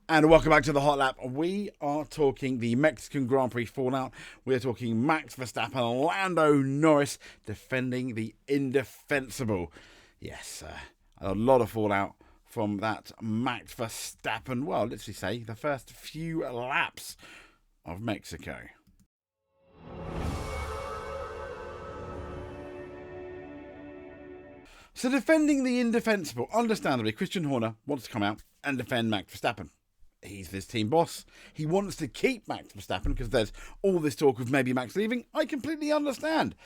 And welcome back to the Hot Lap. We are talking the Mexican Grand Prix fallout. We are talking Max Verstappen and Lando Norris defending the indefensible. Yes, a lot of fallout from that Max Verstappen. Well, let's just say the first few laps of Mexico. So defending the indefensible, understandably, Christian Horner wants to come out and defend Max Verstappen. He's this team boss. He wants to keep Max Verstappen because there's all this talk of maybe Max leaving. I completely understand.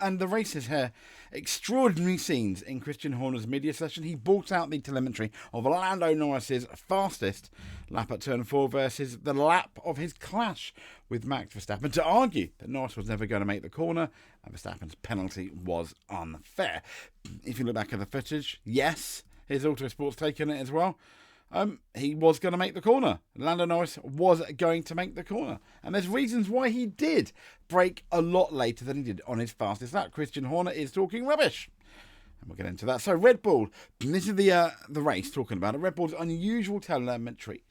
And the race has here extraordinary scenes in Christian Horner's media session. He brought out the telemetry of Lando Norris's fastest lap at turn 4 versus the lap of his clash with Max Verstappen to argue that Norris was never going to make the corner and Verstappen's penalty was unfair. If you look back at the footage, yes, his Autosport's taken it as well. He was going to make the corner. Lando Norris was going to make the corner. And there's reasons why he did brake a lot later than he did on his fastest lap. Christian Horner is talking rubbish. And we'll get into that. So Red Bull, this is the race talking about it. Red Bull's unusual telemetry.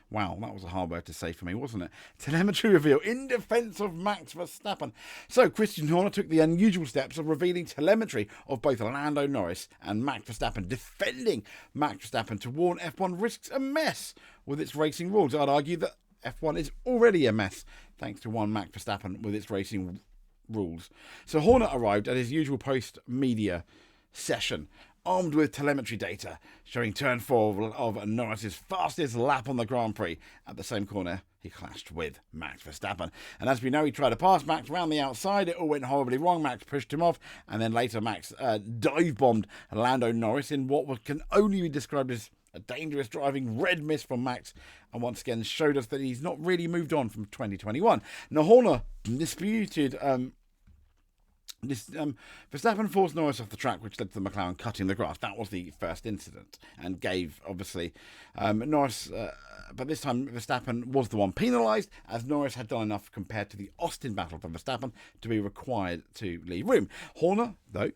Wow, that was a hard word to say for me, wasn't it? Telemetry reveal in defence of Max Verstappen. So Christian Horner took the unusual steps of revealing telemetry of both Lando Norris and Max Verstappen, defending Max Verstappen to warn F1 risks a mess with its racing rules. I'd argue that F1 is already a mess thanks to one Max Verstappen with its racing rules. So Horner arrived at his usual post-media session, armed with telemetry data showing turn 4 of Norris's fastest lap on the Grand Prix. At the same corner, he clashed with Max Verstappen. And as we know, he tried to pass Max around the outside. It all went horribly wrong. Max pushed him off. And then later, Max dive-bombed Lando Norris in what can only be described as a dangerous driving red mist from Max. And once again showed us that he's not really moved on from 2021. Now, Horner disputed... Verstappen forced Norris off the track, which led to the McLaren cutting the grass. That was the first incident and gave, obviously, Norris... but this time, Verstappen was the one penalised, as Norris had done enough compared to the Austin battle for Verstappen to be required to leave room. Horner, though,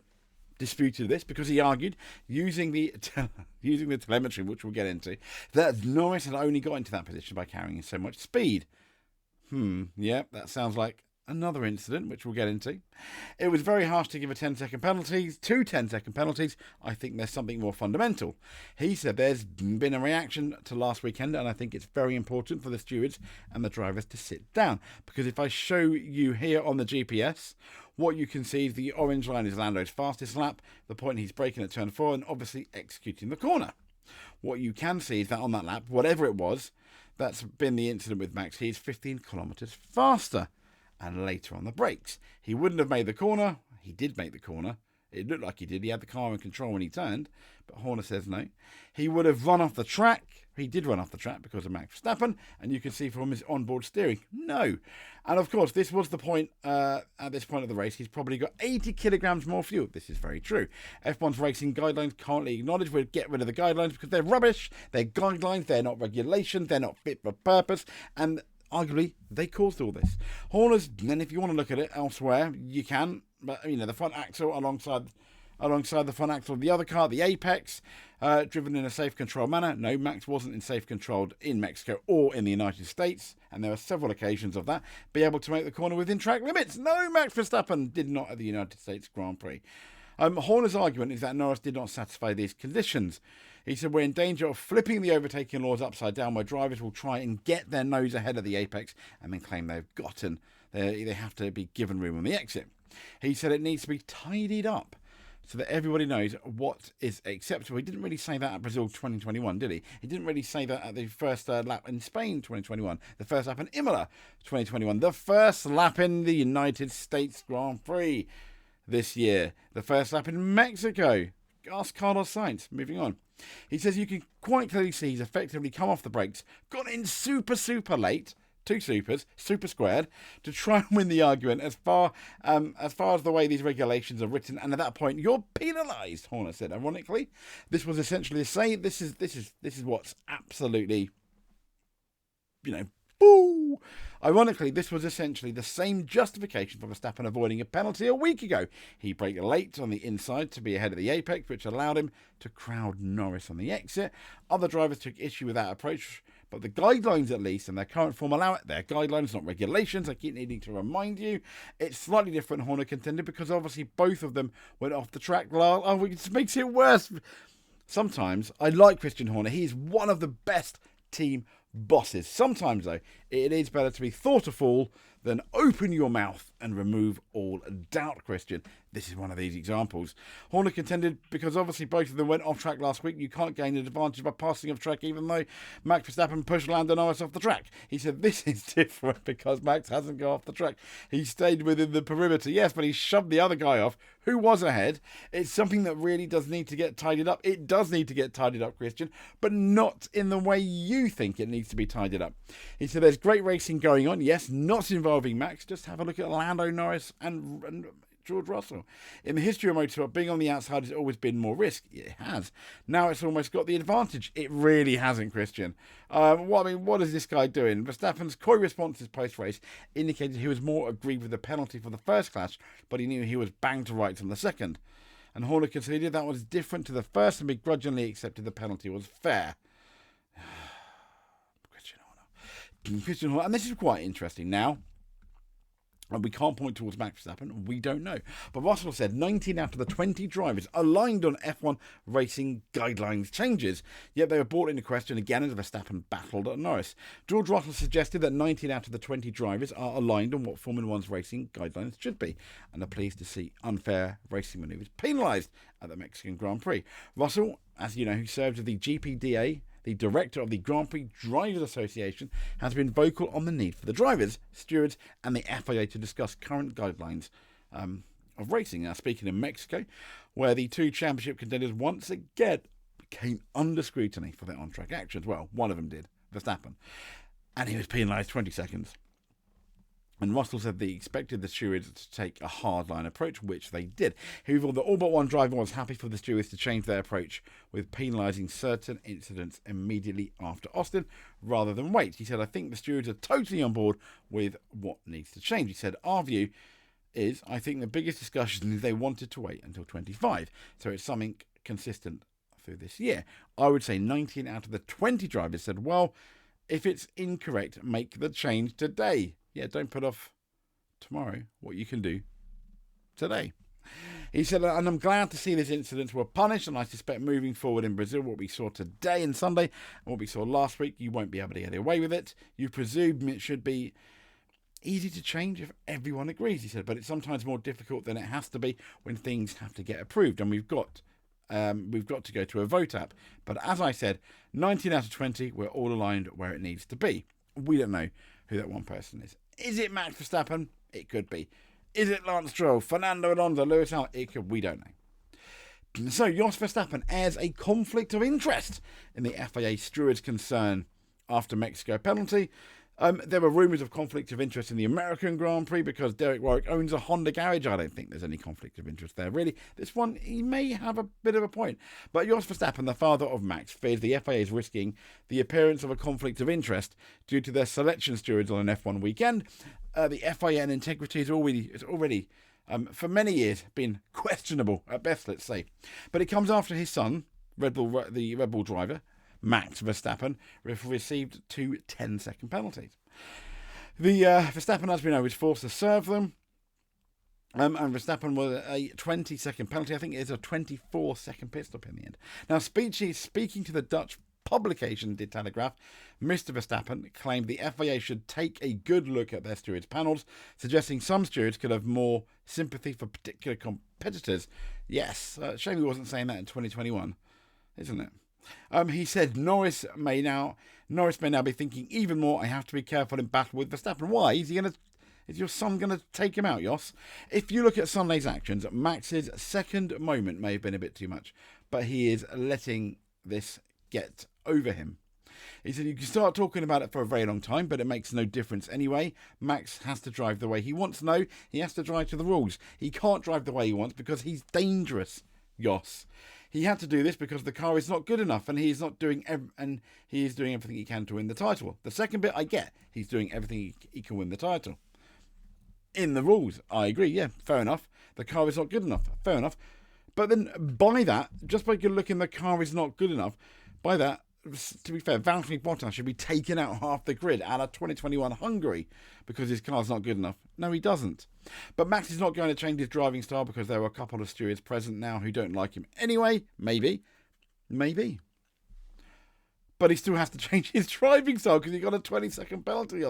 disputed this because he argued, using the telemetry, which we'll get into, that Norris had only got into that position by carrying so much speed. Yeah, that sounds like another incident, which we'll get into. It was very harsh to give a 10-second penalty, 2 10-second penalties. I think there's something more fundamental. He said there's been a reaction to last weekend, and I think it's very important for the stewards and the drivers to sit down. Because if I show you here on the GPS, what you can see is the orange line is Lando's fastest lap, the point he's braking at turn 4, and obviously executing the corner. What you can see is that on that lap, whatever it was, that's been the incident with Max. He's 15 kilometres faster. And later on the brakes. He wouldn't have made the corner. He did make the corner. It looked like he did. He had the car in control when he turned. But Horner says no. He would have run off the track. He did run off the track because of Max Verstappen. And you can see from his onboard steering, no. And of course, this was the point, at this point of the race, he's probably got 80 kilograms more fuel. This is very true. F1's racing guidelines can't acknowledge. We'll get rid of the guidelines because they're rubbish. They're guidelines. They're not regulations. They're not fit for purpose. And arguably, they caused all this. Horner's, and if you want to look at it elsewhere, you can. But, the front axle alongside the front axle of the other car, the Apex, driven in a safe control manner. No, Max wasn't in safe controlled in Mexico or in the United States. And there are several occasions of that. Be able to make the corner within track limits. No, Max Verstappen did not at the United States Grand Prix. Horner's argument is that Norris did not satisfy these conditions. He said we're in danger of flipping the overtaking laws upside down, where drivers will try and get their nose ahead of the apex and then claim they've gotten. They have to be given room on the exit. He said it needs to be tidied up so that everybody knows what is acceptable. He didn't really say that at Brazil 2021, did he? He didn't really say that at the first lap in Spain 2021, the first lap in Imola 2021, the first lap in the United States Grand Prix this year, the first lap in Mexico. Ask Carlos Sainz. Moving on. He says you can quite clearly see he's effectively come off the brakes, gone in super late, 2 supers, super squared, to try and win the argument as far as the way these regulations are written. And at that point, you're penalised, Horner said. Ironically, this was essentially the same. This is what's absolutely, boo. Ironically, this was essentially the same justification for Verstappen avoiding a penalty a week ago. He braked late on the inside to be ahead of the apex, which allowed him to crowd Norris on the exit. Other drivers took issue with that approach, but the guidelines at least, and their current form allow it. Their guidelines, not regulations. I keep needing to remind you. It's slightly different, Horner contended, because obviously both of them went off the track. Oh, it just makes it worse. Sometimes I like Christian Horner. He's one of the best team bosses. Sometimes, though, it is better to be thought a fool than open your mouth and remove all doubt, Christian. This is one of these examples. Horner contended because obviously both of them went off track last week. You can't gain an advantage by passing off track, even though Max Verstappen pushed Lando Norris off the track. He said this is different because Max hasn't gone off the track. He stayed within the perimeter, yes, but he shoved the other guy off who was ahead. It's something that really does need to get tidied up. It does need to get tidied up, Christian, but not in the way you think it needs to be tidied up. He said there's great racing going on, yes, not involving Max. Just have a look at Lando Norris and George Russell. In the history of motorsport, being on the outside has always been more risk. It has. Now it's almost got the advantage. It really hasn't, Christian. What is this guy doing? Verstappen's coy responses post-race indicated he was more aggrieved with the penalty for the first clash, but he knew he was banged to rights on the second. And Horner conceded that was different to the first and begrudgingly accepted the penalty was fair. Christian Horner. And this is quite interesting now. And we can't point towards Max Verstappen. We don't know. But Russell said 19 out of the 20 drivers aligned on F1 racing guidelines changes. Yet they were brought into question again as Verstappen battled at Norris. George Russell suggested that 19 out of the 20 drivers are aligned on what Formula One's racing guidelines should be, and are pleased to see unfair racing manoeuvres penalised at the Mexican Grand Prix. Russell, as you know, who served as the GPDA, the director of the Grand Prix Drivers Association, has been vocal on the need for the drivers, stewards and the FIA to discuss current guidelines of racing. Now, speaking of Mexico, where the two championship contenders once again came under scrutiny for their on-track actions. Well, one of them did, Verstappen, and he was penalised 20 seconds. And Russell said they expected the stewards to take a hardline approach, which they did. He revealed that all but one driver was happy for the stewards to change their approach with penalising certain incidents immediately after Austin rather than wait. He said, I think the stewards are totally on board with what needs to change. He said, our view is, I think the biggest discussion is they wanted to wait until 25. So it's something consistent through this year. I would say 19 out of the 20 drivers said, well, if it's incorrect, make the change today. Yeah, don't put off tomorrow what you can do today. He said, and I'm glad to see these incidents were punished, and I suspect moving forward in Brazil, what we saw today and Sunday, and what we saw last week, you won't be able to get away with it. You presume it should be easy to change if everyone agrees, he said, but it's sometimes more difficult than it has to be when things have to get approved, and we've got to go to a vote app. But as I said, 19 out of 20, we're all aligned where it needs to be. We don't know who that one person is. Is it Max Verstappen? It could be. Is it Lance Stroll, Fernando Alonso, Lewis Hamilton? It could. We don't know. So Jos Verstappen airs a conflict of interest in the FIA stewards' concern after Mexico penalty. There were rumours of conflict of interest in the American Grand Prix because Derek Warwick owns a Honda garage. I don't think there's any conflict of interest there, really. This one, he may have a bit of a point. But Jos Verstappen, the father of Max, fears the FIA is risking the appearance of a conflict of interest due to their selection stewards on an F1 weekend. The FIA and integrity is already for many years, been questionable at best, let's say. But it comes after his son, the Red Bull driver, Max Verstappen, received 2 10-second penalties. The Verstappen, as we know, was forced to serve them. And Verstappen was a 20-second penalty. I think it is a 24-second pit stop in the end. Now, speaking to the Dutch publication De Telegraaf, Mr. Verstappen claimed the FIA should take a good look at their stewards' panels, suggesting some stewards could have more sympathy for particular competitors. Yes, shame he wasn't saying that in 2021, isn't it? He said Norris may now be thinking even more. I have to be careful in battle with Verstappen. Why? Is your son going to take him out, Jos? If you look at Sunday's actions, Max's second moment may have been a bit too much, but he is letting this get over him. He said you can start talking about it for a very long time, but it makes no difference anyway. Max has to drive the way he wants. No, he has to drive to the rules. He can't drive the way he wants because he's dangerous, Jos. He had to do this because the car is not good enough, and he is doing everything he can to win the title. The second bit I get, he's doing everything he can win the title. In the rules, I agree. Yeah, fair enough. The car is not good enough. Fair enough. But then by that, just by looking, the car is not good enough. By that, to be fair, Valtteri Bottas should be taken out half the grid out of 2021 Hungary because his car's not good enough. No, he doesn't. But Max is not going to change his driving style because there are a couple of stewards present now who don't like him anyway. Maybe. But he still has to change his driving style because he got a 20-second penalty.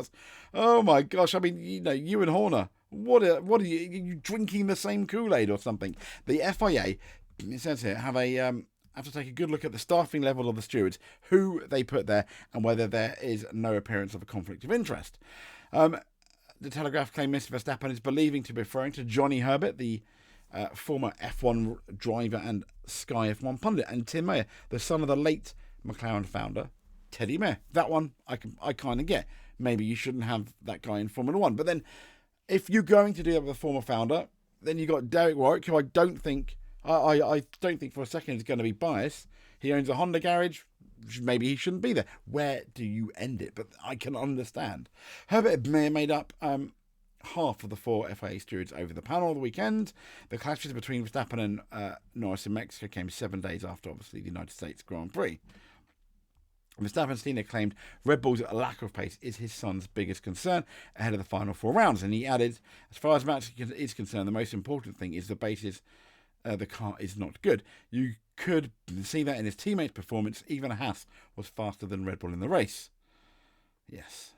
Oh my gosh! I mean, you and Horner, what are you drinking the same Kool-Aid or something? The FIA, it says here, have to take a good look at the staffing level of the stewards, who they put there, and whether there is no appearance of a conflict of interest. The Telegraph claim Mr. Verstappen is believing to be referring to Johnny Herbert, the former F1 driver and Sky F1 pundit, and Tim Mayer, the son of the late McLaren founder Teddy Mayer. That one I kind of get. Maybe you shouldn't have that guy in Formula One. But then, if you're going to do that with the former founder, then you got Derek Warwick, who I don't think for a second is going to be biased. He owns a Honda garage. Maybe he shouldn't be there. Where do you end it? But I can understand. Herbert Mayer made up half of the 4 FIA stewards over the panel of the weekend. The clashes between Verstappen and Norris in Mexico came 7 days after, obviously, the United States Grand Prix. Verstappen's Senior claimed Red Bull's lack of pace is his son's biggest concern ahead of the final 4 rounds. And he added, as far as Max is concerned, the most important thing is the car is not good. You could see that in his teammates' performance. Even Haas was faster than Red Bull in the race. Yes.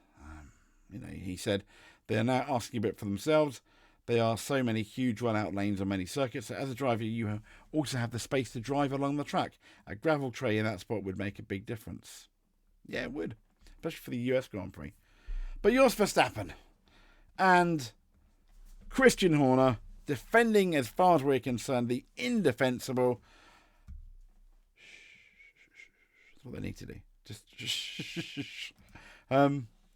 He said they are now asking a bit for themselves. There are so many huge run-out lanes on many circuits that as a driver you also have the space to drive along the track. A gravel tray in that spot would make a big difference. Yeah, it would. Especially for the US Grand Prix. But Jos Verstappen and Christian Horner defending, as far as we're concerned, the indefensible. That's what they need to do. Just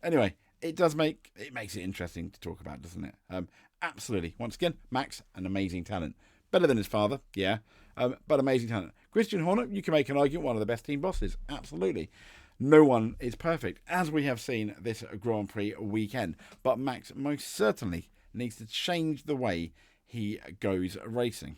anyway, it makes it interesting to talk about, doesn't it? Absolutely. Once again, Max, an amazing talent. Better than his father, yeah, but amazing talent. Christian Horner, you can make an argument, one of the best team bosses. Absolutely. No one is perfect, as we have seen this Grand Prix weekend. But Max most certainly needs to change the way he goes racing.